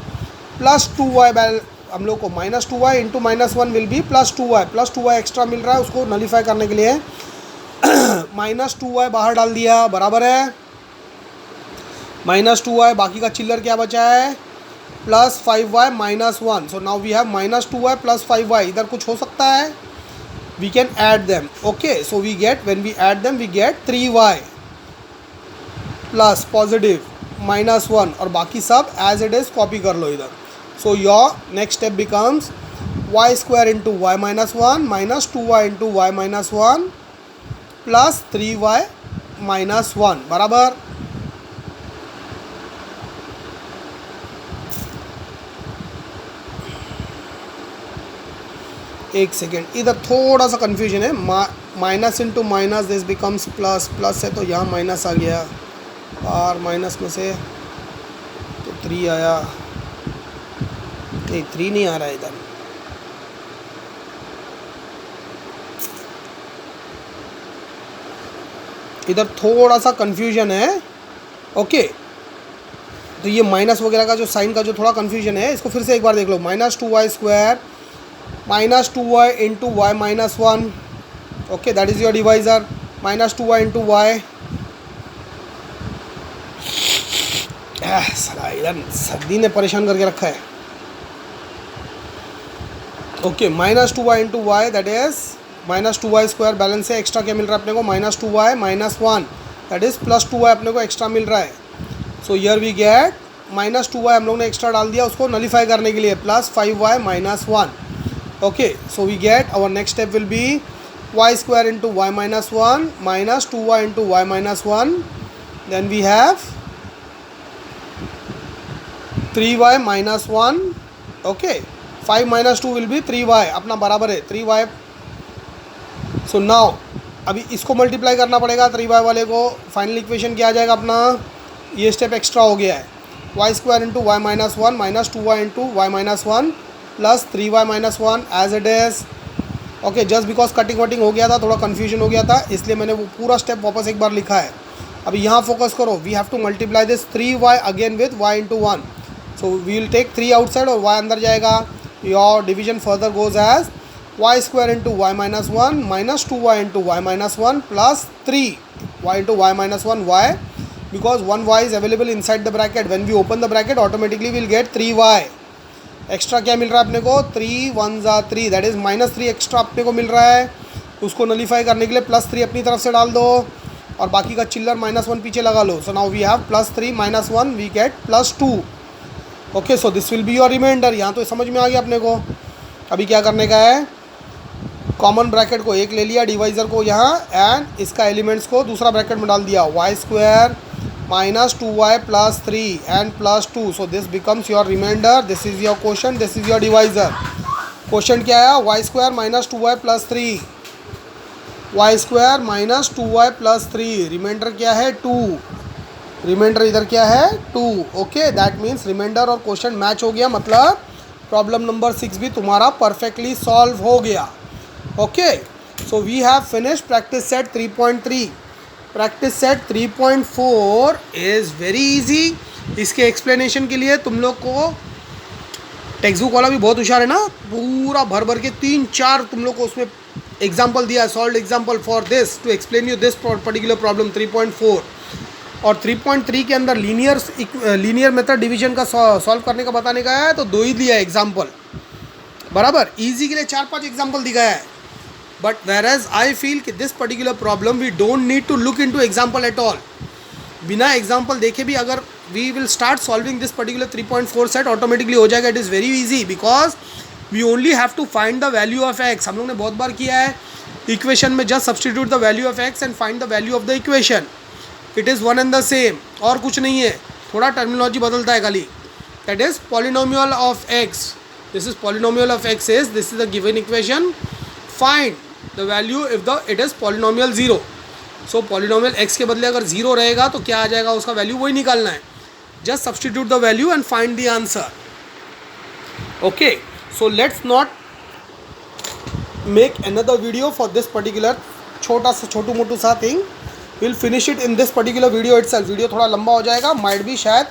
plus 2y. हम लोग को minus 2y into minus 1 will be plus 2y. Plus 2y extra मिल रहा है, उसको नलीफाई करने के लिए माइनस 2y बाहर डाल दिया. बराबर है माइनस 2y, बाकी का चिल्लर क्या बचा है plus 5y minus 1. So now we have minus 2y plus 5y. इधर कुछ हो सकता है, we can add them. Okay, so we get, when we add them we get 3y plus positive minus 1, और बाकी सब एज इट इज़ कॉपी कर लो इधर. So your next step becomes y square into y minus 1 minus 2y into y minus 1 plus 3y minus 1. बराबर. एक second, इधर थोड़ा सा कन्फ्यूजन है. Minus into minus this becomes plus, plus है तो यहाँ माइनस आ गया, और माइनस में से तो 3 आया. नहीं 3 नहीं आ रहा है इधर, इधर थोड़ा सा कन्फ्यूजन है. ओके, तो ये माइनस वगैरह का जो साइन का जो थोड़ा कन्फ्यूजन है, इसको फिर से एक बार देख लो. Minus 2y square minus 2y into y minus 1. Okay, that is your divisor. Minus 2y into y. साला इधर सर्दी ने परेशान करके रखा है. Okay, minus 2y into y, that is minus 2y square. Balance से एक्स्ट्रा क्या मिल रहा है अपने को, minus 2y minus 1, that is plus 2y अपने को एक्स्ट्रा मिल रहा है. So here we get minus 2y हम लोग ने एक्स्ट्रा डाल दिया उसको नलीफाई करने के लिए, plus 5y minus 1. Okay, so we get our next step will be y square into y minus 1 minus 2y into y minus 1. Then we have 3y minus 1. Okay, 5 minus 2 will be 3y. अपना बराबर है 3y. So now अभी इसको multiply करना पड़ेगा 3y वाले को. Final equation क्या आ जाएगा अपना, ये स्टेप एक्स्ट्रा हो गया है. y square into y minus 1 minus 2y into y minus 1 plus 3y minus 1 as it is. Okay, just because cutting वटिंग हो गया था, थोड़ा कन्फ्यूजन हो गया था, इसलिए मैंने वो पूरा स्टेप वापस एक बार लिखा है. अभी यहाँ फोकस करो. We have to multiply this 3y again with y into 1. So we will take 3 outside और y अंदर जाएगा. Your division further goes as y square into y minus 1 minus 2y into y minus 1 plus 3y into y minus 1 y, because 1y is available inside the bracket. When we open the bracket, automatically we'll get 3y. Extra क्या मिल रहा है अपने को, 3 1 ज़ा 3, that is -3 extra अपने को मिल रहा है. उसको नलीफाई करने के लिए +3 अपनी तरफ से डाल दो और बाकी का चिल्लर -1 पीछे लगा लो. So now we have +3 -1 we get +2. Okay, so this will be your reminder. यहाँ तो समझ में आ गया अपने को. अभी क्या करने का है, कॉमन ब्रैकेट को एक ले लिया, डिवाइज़र को यहाँ, एंड इसका एलिमेंट्स को दूसरा ब्रैकेट में डाल दिया. y square minus 2y plus 3 and plus 2. So this becomes your remainder. This is your quotient. This is your divisor. Quotient क्या है, y square minus 2y plus 3. y square minus 2y plus 3. Remainder क्या है, 2. Remainder इधर क्या है, 2. Okay, that means remainder और quotient match हो गया, मतलब प्रॉब्लम नंबर 6 भी तुम्हारा परफेक्टली सॉल्व हो गया. Okay, so we have finished practice set 3.3. Practice set 3.4 is very easy. इसके एक्सप्लेनेशन के लिए तुम लोग को टेक्स्ट बुक वाला भी बहुत होशियार है ना, पूरा भर भर के 3-4 तुम लोग को उसमें एग्जाम्पल दिया है, solve example for this to explain you this particular problem 3.4. और 3.3 के अंदर लीनियर मेथड डिवीजन का सॉल्व करने का बताने का है, तो 2 ही दिया है एग्जाम्पल. बराबर, ईजी के लिए 4-5 एग्जाम्पल दिखाया है. But whereas I feel कि this particular problem we don't need to look into example at all. बिना एग्जाम्पल देखे भी अगर we will start solving this particular 3.4 set, automatically हो जाएगा. It is very easy because we only have to find the value of x. हम लोग ने बहुत बार किया है इक्वेशन में. just substitute the value of x and find the value of the equation. It is one and the same. और कुछ नहीं है, थोड़ा टर्मिनोलॉजी बदलता है खाली. That is polynomial of x. This is polynomial of x is, this is the given equation. Find the value if it is polynomial 0. So polynomial x के बदले अगर 0 रहेगा तो क्या आ जाएगा, उसका वैल्यू वही निकालना है. just substitute the value and find the answer. Okay, so let's not make another video for this particular छोटू मोटू सा thing. we'll finish it in this particular video itself. Video थोड़ा लंबा हो जाएगा, माइट भी शायद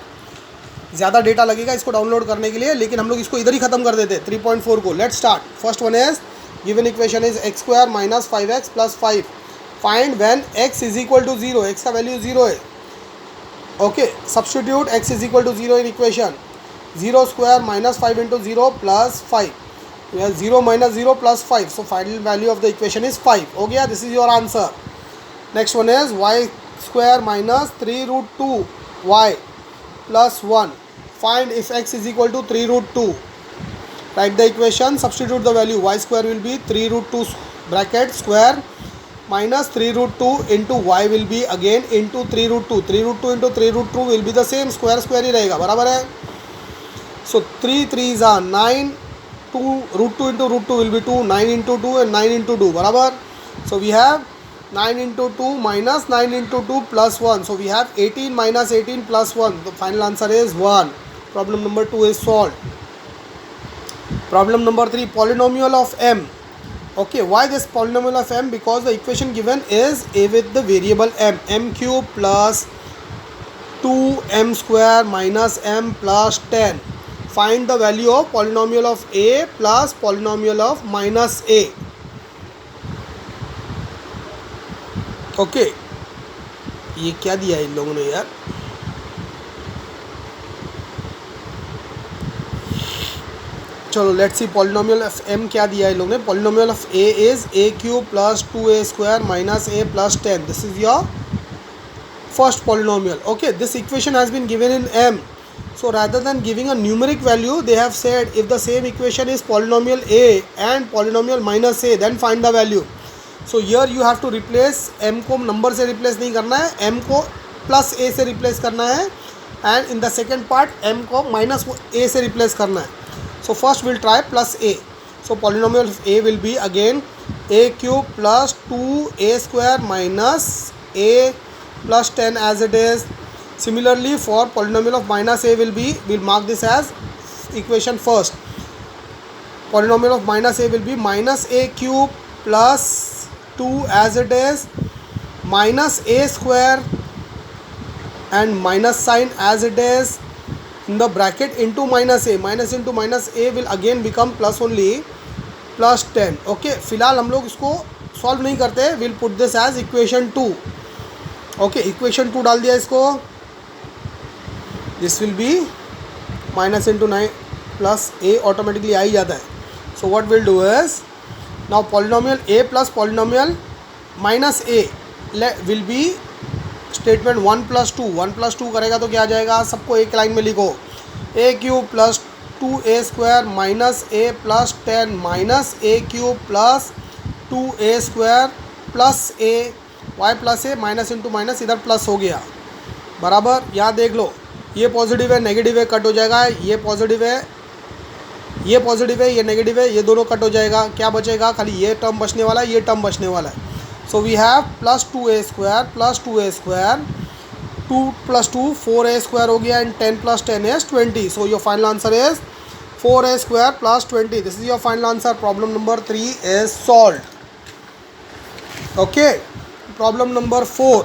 ज़्यादा डेटा लगेगा इसको डाउनलोड करने के लिए, लेकिन हम लोग इसको इधर ही ख़त्म कर देते 3.4 को. Let's start. First one is given equation is x square minus 5x plus 5. Find when x is equal to 0. x का वैल्यू 0 है. Okay, substitute x is equal to 0 in equation. 0 square minus 5 into 0 plus 5. We have 0 minus 0 plus 5. So final value of the equation is 5. हो गया, this is your answer. Next one is y square minus 3 root 2 y plus 1. Find if x is equal to 3 root 2. Write the equation, substitute the value. Y square will be 3 root 2 bracket square minus 3 root 2 into y will be again into 3 root 2. 3 root 2 into 3 root 2 will be the same, square square ही रहेगा, बराबर है. So 3 3s are 9, 2 root 2 into root 2 will be 2, 9 into 2 and 9 into 2, बराबर. So we have 9 into 2 minus 9 into 2 plus 1. So we have 18 minus 18 plus 1. The final answer is 1. Problem number 2 is solved. Problem number 3, polynomial of m. Okay, why this polynomial of m? Because the equation given is a with the variable m. M cube plus 2m square minus m plus 10. Find the value of polynomial of a plus polynomial of minus a. Okay, ये क्या दिया है इन लोगों ने यार. चलो let's see polynomial of m क्या दिया है इन लोगों ने. Polynomial of a is a cube plus 2a square minus a plus 10. This is your first polynomial. Okay, this equation has been given in m. So rather than giving a numeric value, they have said if the same equation is polynomial a and polynomial minus a, then find the value. So here you have to replace m को number से replace नहीं करना है, m को plus a से replace करना है, and in the second part m को माइनस a से रिप्लेस करना है. So first we'll try plus a. So polynomial of a will be again a cube plus 2a square minus a plus 10 as it is. Similarly for polynomial of minus a will be, we'll mark this as equation first. Polynomial of minus a will be minus a cube plus 2 as it is minus a square and minus sign as it is in the bracket into minus a. Minus into minus a will again become plus only. Plus 10. Okay, फिलहाल हम लोग इसको solve नहीं करते, will put this as equation 2. Okay, equation 2 डाल दिया इसको. This will be minus into 9 plus a, automatically आ ही जाता है. So what will do is, now polynomial a plus polynomial minus a will be statement 1 + 2. 1 + 2 करेगा तो क्या आ जाएगा, सबको एक लाइन में लिखो. ए क्यूब प्लस 2a² माइनस ए प्लस 10 माइनस ए क्यूब प्लस 2a² प्लस ए, वाई प्लस ए, माइनस इंटू माइनस, इधर प्लस हो गया. बराबर, यहाँ देख लो, ये पॉजिटिव है, नेगेटिव है, कट हो जाएगा. ये पॉजिटिव है, ये पॉजिटिव है, ये नेगेटिव है, ये दोनों कट हो जाएगा. क्या बचेगा, खाली ये टर्म बचने वाला है, ये टर्म बचने वाला है. So we have plus 2a² plus 2a², 2 + 2 4a² हो गया, and 10 + 10 is 20. So your final answer is 4a² plus 20. This is your final answer. Problem number 3 is solved. Okay, problem number 4.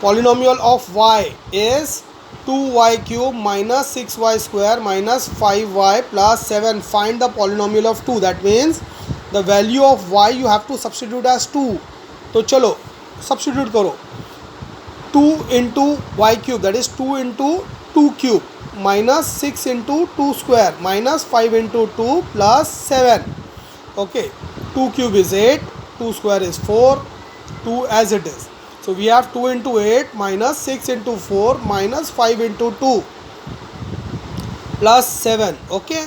Polynomial of y is 2y³ minus 6y² minus 5y plus 7. Find the polynomial of 2. That means the value of y you have to substitute as 2. तो चलो substitute करो. 2 into y³ that is 2 into 2³ minus 6 into 2² minus 5 into 2 plus 7. Okay, 2³ is 8, 2² is 4, 2 as it is. So we have 2 into 8 minus 6 into 4 minus 5 into 2 plus 7. Okay.